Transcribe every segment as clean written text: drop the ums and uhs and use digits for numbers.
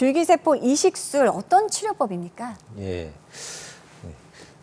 줄기세포 이식술 어떤 치료법입니까? 예.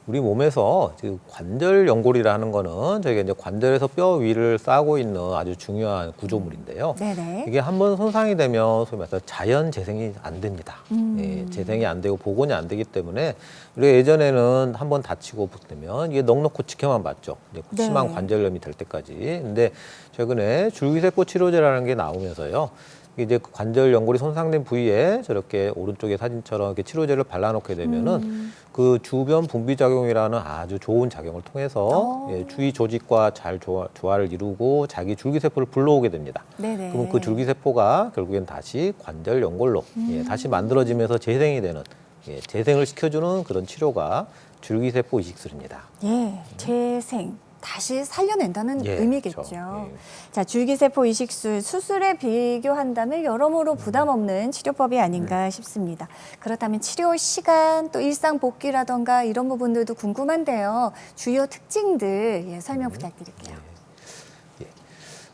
우리 몸에서 지금 관절 연골이라는 거는 저희가 이제 관절에서 뼈 위를 싸고 있는 아주 중요한 구조물인데요. 네네. 이게 한번 손상이 되면 소위 말해서 자연 재생이 안 됩니다. 예, 재생이 안 되고 복원이 안 되기 때문에 우리가 예전에는 한번 다치고 붙으면 이게 넉넉히 지켜만 봤죠. 이제 심한 네. 관절염이 될 때까지. 근데 최근에 줄기세포 치료제라는 게 나오면서요. 이제 그 관절 연골이 손상된 부위에 저렇게 오른쪽의 사진처럼 이렇게 치료제를 발라놓게 되면은 그 주변 분비 작용이라는 아주 좋은 작용을 통해서 예, 주위 조직과 잘 조화를 이루고 자기 줄기세포를 불러오게 됩니다. 네네. 그러면 그 줄기세포가 결국엔 다시 관절 연골로 예, 다시 만들어지면서 재생이 되는 예, 재생을 시켜주는 그런 치료가 줄기세포 이식술입니다. 예, 재생. 다시 살려낸다는 예, 의미겠죠. 그렇죠. 예. 자, 줄기세포 이식술 수술에 비교한다면 여러모로 부담 없는 치료법이 아닌가 싶습니다. 그렇다면 치료 시간 또 일상 복귀라던가 이런 부분들도 궁금한데요. 주요 특징들 예, 설명 부탁드릴게요.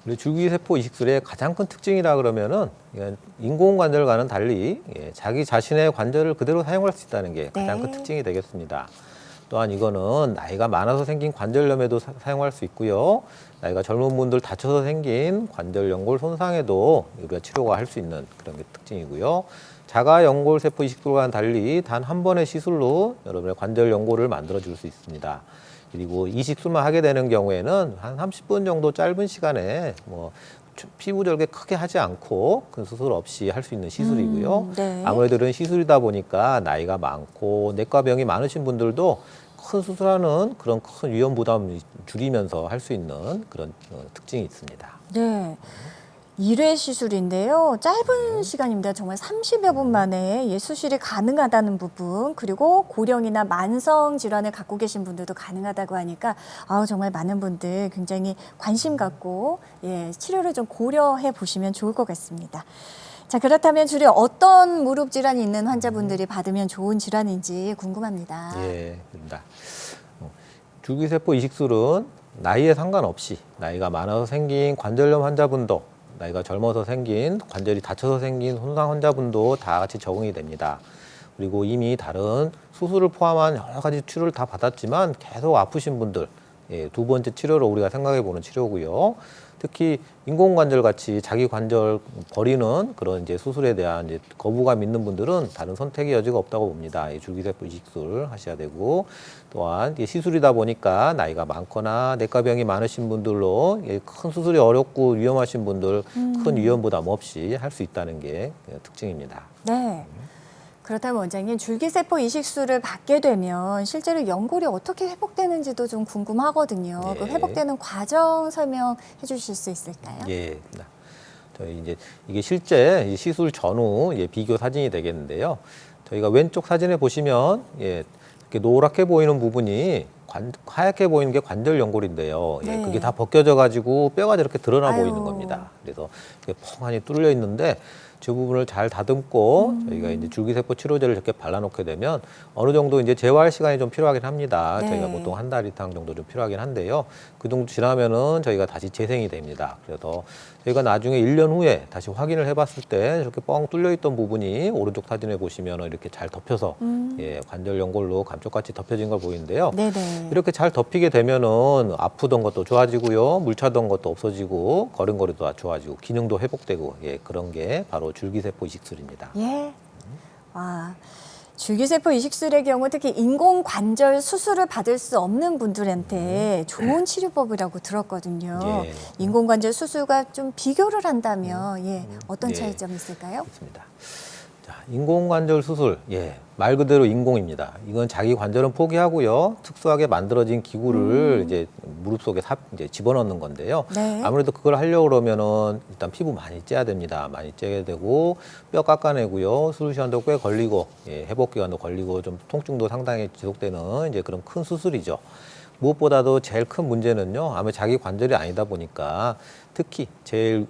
우리 줄기세포 이식술의 가장 큰 특징이라 그러면은 인공관절과는 달리 예, 자기 자신의 관절을 그대로 사용할 수 있다는 게 가장 큰 특징이 되겠습니다. 또한 이거는 나이가 많아서 생긴 관절염에도 사용할 수 있고요. 나이가 젊은 분들 다쳐서 생긴 관절 연골 손상에도 우리가 치료가 할 수 있는 그런 게 특징이고요. 자가 연골 세포 이식술과는 달리 단 한 번의 시술로 여러분의 관절 연골을 만들어 줄 수 있습니다. 그리고 이식술만 하게 되는 경우에는 한 30분 정도 짧은 시간에 뭐 피부 절개 크게 하지 않고 큰 수술 없이 할 수 있는 시술이고요. 네. 아무래도 이런 시술이다 보니까 나이가 많고 내과병이 많으신 분들도 큰 수술하는 그런 큰 위험 부담을 줄이면서 할 수 있는 그런 특징이 있습니다. 네. 1회 시술인데요. 짧은 시간입니다. 정말 30여 분 만에 예, 수술이 가능하다는 부분, 그리고 고령이나 만성 질환을 갖고 계신 분들도 가능하다고 하니까 정말 많은 분들 굉장히 관심 갖고 예, 치료를 좀 고려해 보시면 좋을 것 같습니다. 자, 그렇다면 주로 어떤 무릎 질환이 있는 환자분들이 받으면 좋은 질환인지 궁금합니다. 예, 그렇습니다. 줄기세포 이식술은 나이에 상관없이 나이가 많아서 생긴 관절염 환자분도 나이가 젊어서 생긴 관절이 다쳐서 생긴 손상 환자분도 다 같이 적응이 됩니다. 그리고 이미 다른 수술을 포함한 여러 가지 치료를 다 받았지만 계속 아프신 분들 예, 두 번째 치료로 우리가 생각해 보는 치료고요. 특히 인공관절 같이 자기 관절 버리는 그런 이제 수술에 대한 이제 거부감 있는 분들은 다른 선택의 여지가 없다고 봅니다. 이 줄기세포 이식술 하셔야 되고, 또한 이게 시술이다 보니까 나이가 많거나 내과병이 많으신 분들로 큰 수술이 어렵고 위험하신 분들 큰 위험 부담 없이 할 수 있다는 게 특징입니다. 네. 그렇다면 원장님, 줄기세포 이식술을 받게 되면 실제로 연골이 어떻게 회복되는지도 좀 궁금하거든요. 예. 그 회복되는 과정 설명해 주실 수 있을까요? 예. 저희 이제 이게 실제 이 시술 전후 비교 사진이 되겠는데요. 저희가 왼쪽 사진에 보시면 이렇게 노랗게 보이는 부분이 하얗게 보이는 게 관절 연골인데요. 네. 그게 다 벗겨져 가지고 뼈가 저렇게 드러나 아유. 보이는 겁니다. 그래서 이게 펑하니 뚫려 있는데 저 부분을 잘 다듬고 저희가 이제 줄기세포 치료제를 이렇게 발라놓게 되면 어느 정도 이제 재활 시간이 좀 필요하긴 합니다. 네. 저희가 보통 한 달 이상 정도 좀 필요하긴 한데요. 그 정도 지나면은 저희가 다시 재생이 됩니다. 그래서 저희가 나중에 1년 후에 다시 확인을 해봤을 때 이렇게 뻥 뚫려 있던 부분이 오른쪽 사진에 보시면 이렇게 잘 덮여서 관절 연골로 감쪽같이 덮여진 걸 보이는데요. 네네. 이렇게 잘 덮이게 되면은 아프던 것도 좋아지고요, 물차던 것도 없어지고, 걸음걸이도 좋아지고, 기능도 회복되고, 그런 게 바로 줄기세포 이식술입니다. 예. 와. 줄기세포 이식술의 경우 특히 인공관절 수술을 받을 수 없는 분들한테 좋은 치료법이라고 들었거든요. 예. 인공관절 수술과 좀 비교를 한다면 어떤 차이점이 있을까요? 그렇습니다. 자, 인공관절 수술, 말 그대로 인공입니다. 이건 자기 관절은 포기하고요, 특수하게 만들어진 기구를 이제 무릎 속에 이제 집어넣는 건데요. 네. 아무래도 그걸 하려고 그러면은 일단 피부 많이 째야 됩니다. 많이 째야 되고 뼈 깎아내고요, 수술 시간도 꽤 걸리고 회복 기간도 걸리고 좀 통증도 상당히 지속되는 이제 그런 큰 수술이죠. 무엇보다도 제일 큰 문제는요, 아마 자기 관절이 아니다 보니까 특히 제일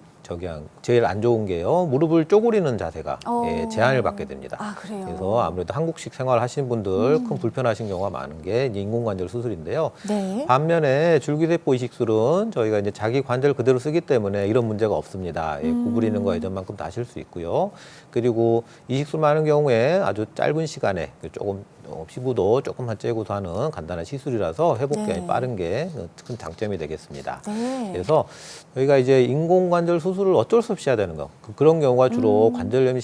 제일 안 좋은 게요. 무릎을 쪼그리는 자세가 제한을 받게 됩니다. 아, 그래요? 그래서 아무래도 한국식 생활 하시는 분들 큰 불편하신 경우가 많은 게 이제 인공관절 수술인데요. 네. 반면에 줄기세포 이식술은 저희가 이제 자기 관절 그대로 쓰기 때문에 이런 문제가 없습니다. 구부리는 거 예전만큼 다 하실 수 있고요. 그리고 이식술만 하는 경우에 아주 짧은 시간에 조금 피부도 조금만 째고서 하는 간단한 시술이라서 회복 기간이 네. 빠른 게 큰 장점이 되겠습니다. 네. 그래서 저희가 이제 인공관절 수술을 어쩔 수 없이 해야 되는 거. 그런 경우가 주로 관절염이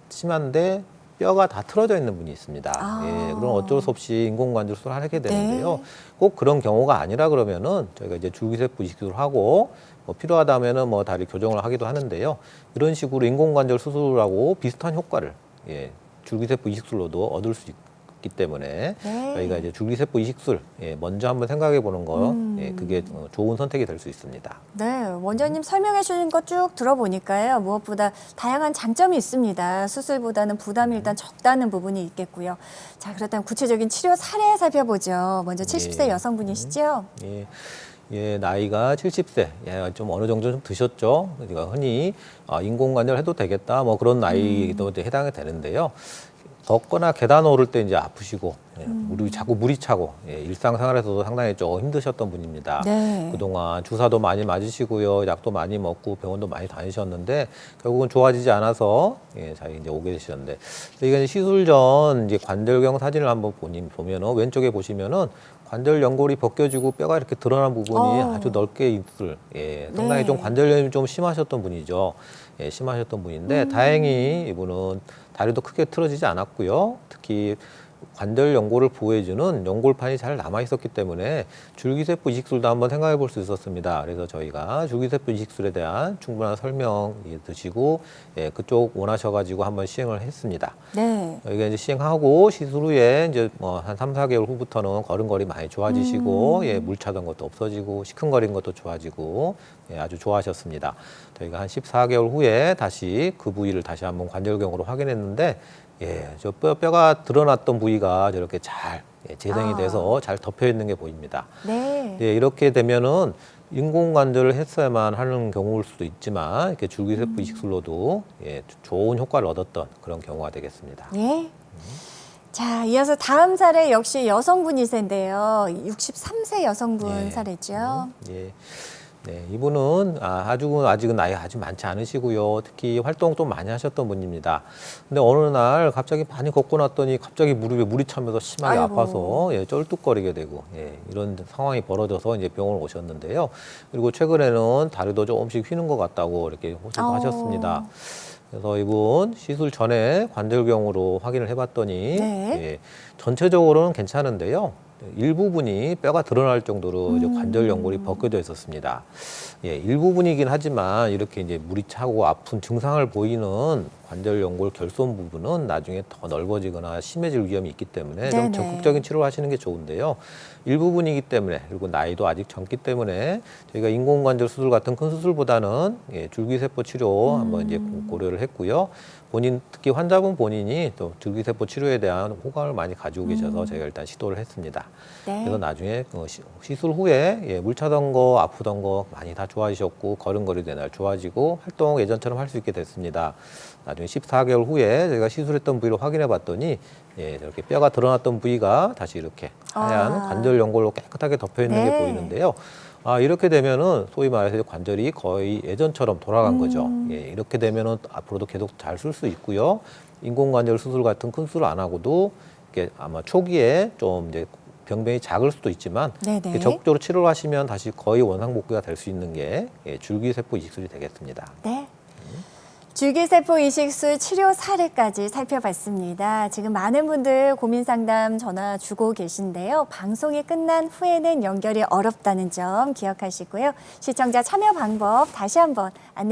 심한데 뼈가 다 틀어져 있는 분이 있습니다. 아. 그럼 어쩔 수 없이 인공관절 수술을 하게 되는데요. 네. 꼭 그런 경우가 아니라 그러면은 저희가 이제 줄기세포 이식술을 하고 필요하다면은 다리 교정을 하기도 하는데요. 이런 식으로 인공관절 수술하고 비슷한 효과를 줄기세포 이식술로도 얻을 수 있기 때문에 네. 저희가 이제 줄기세포 이식술 먼저 한번 생각해 보는 거 그게 좋은 선택이 될 수 있습니다. 네, 원장님 설명해 주신 거 쭉 들어보니까요. 무엇보다 다양한 장점이 있습니다. 수술보다는 부담이 일단 적다는 부분이 있겠고요. 자, 그렇다면 구체적인 치료 사례 살펴보죠. 먼저 70세 여성분이시죠? 나이가 70세, 좀 어느 정도 좀 드셨죠. 그러니까 흔히 인공관절 해도 되겠다, 그런 나이도 이제 해당이 되는데요. 걷거나 계단 오를 때 이제 아프시고, 자꾸 물이 차고, 일상생활에서도 상당히 좀 힘드셨던 분입니다. 네. 그동안 주사도 많이 맞으시고요, 약도 많이 먹고 병원도 많이 다니셨는데 결국은 좋아지지 않아서 자기 이제 오게 되셨는데, 이게 시술 전 이제 관절경 사진을 한번 보면은 왼쪽에 보시면은 관절 연골이 벗겨지고 뼈가 이렇게 드러난 부분이 아주 넓게 있을, 상당히 네. 좀 관절염이 좀 심하셨던 분이죠. 심하셨던 분인데 다행히 이분은 다리도 크게 틀어지지 않았고요. 특히 관절 연골을 보호해주는 연골판이 잘 남아 있었기 때문에 줄기세포 이식술도 한번 생각해 볼 수 있었습니다. 그래서 저희가 줄기세포 이식술에 대한 충분한 설명 드시고 그쪽 원하셔가지고 한번 시행을 했습니다. 네. 저희가 이제 시행하고 시술 후에 이제 한 3, 4개월 후부터는 걸음걸이 많이 좋아지시고 물 차던 것도 없어지고 시큰거리는 것도 좋아지고 아주 좋아하셨습니다. 저희가 한 14개월 후에 다시 그 부위를 다시 한번 관절경으로 확인했는데 저 뼈가 드러났던 부위가 저렇게 잘 재생이 돼서 잘 덮여 있는 게 보입니다. 네. 이렇게 되면은 인공관절을 했어야만 하는 경우일 수도 있지만 이렇게 줄기세포 이식술로도 좋은 효과를 얻었던 그런 경우가 되겠습니다. 예. 자, 이어서 다음 사례 역시 여성분이신데요. 63세 여성분 사례죠. 이분은 아직은 나이가 아주 많지 않으시고요. 특히 활동 좀 많이 하셨던 분입니다. 근데 어느 날 갑자기 많이 걷고 났더니 갑자기 무릎에 물이 차면서 심하게 아이고. 아파서 쩔뚝거리게 되고 이런 상황이 벌어져서 이제 병원을 오셨는데요. 그리고 최근에는 다리도 조금씩 휘는 것 같다고 이렇게 호소하셨습니다. 그래서 이분 시술 전에 관절경으로 확인을 해봤더니 전체적으로는 괜찮은데요. 일부분이 뼈가 드러날 정도로 이제 관절 연골이 벗겨져 있었습니다. 일부분이긴 하지만 이렇게 이제 물이 차고 아픈 증상을 보이는 관절 연골 결손 부분은 나중에 더 넓어지거나 심해질 위험이 있기 때문에 좀 적극적인 치료를 하시는 게 좋은데요. 일부분이기 때문에 그리고 나이도 아직 젊기 때문에 저희가 인공관절 수술 같은 큰 수술보다는 줄기세포 치료 한번 이제 고려를 했고요. 특히 환자분 본인이 또 줄기세포 치료에 대한 호감을 많이 가지고 계셔서 저희가 일단 시도를 했습니다. 그래서 나중에 시술 후에 물 차던 거 아프던 거 많이 다 좋아지셨고 걸음걸이도 날 좋아지고 활동 예전처럼 할 수 있게 됐습니다. 나중에 14개월 후에 저희가 시술했던 부위를 확인해 봤더니 이렇게 뼈가 드러났던 부위가 다시 이렇게 하얀 관절 연골로 깨끗하게 덮여 있는 게 보이는데요. 이렇게 되면은 소위 말해서 관절이 거의 예전처럼 돌아간 거죠. 이렇게 되면은 앞으로도 계속 잘 쓸 수 있고요. 인공관절 수술 같은 큰 수술 안 하고도 이렇게 아마 초기에 좀 이제 병변이 작을 수도 있지만 이렇게 적극적으로 치료를 하시면 다시 거의 원상 복구가 될 수 있는 게 줄기세포 이식술이 되겠습니다. 네. 줄기세포 이식술 치료 사례까지 살펴봤습니다. 지금 많은 분들 고민 상담 전화 주고 계신데요. 방송이 끝난 후에는 연결이 어렵다는 점 기억하시고요. 시청자 참여 방법 다시 한번 안내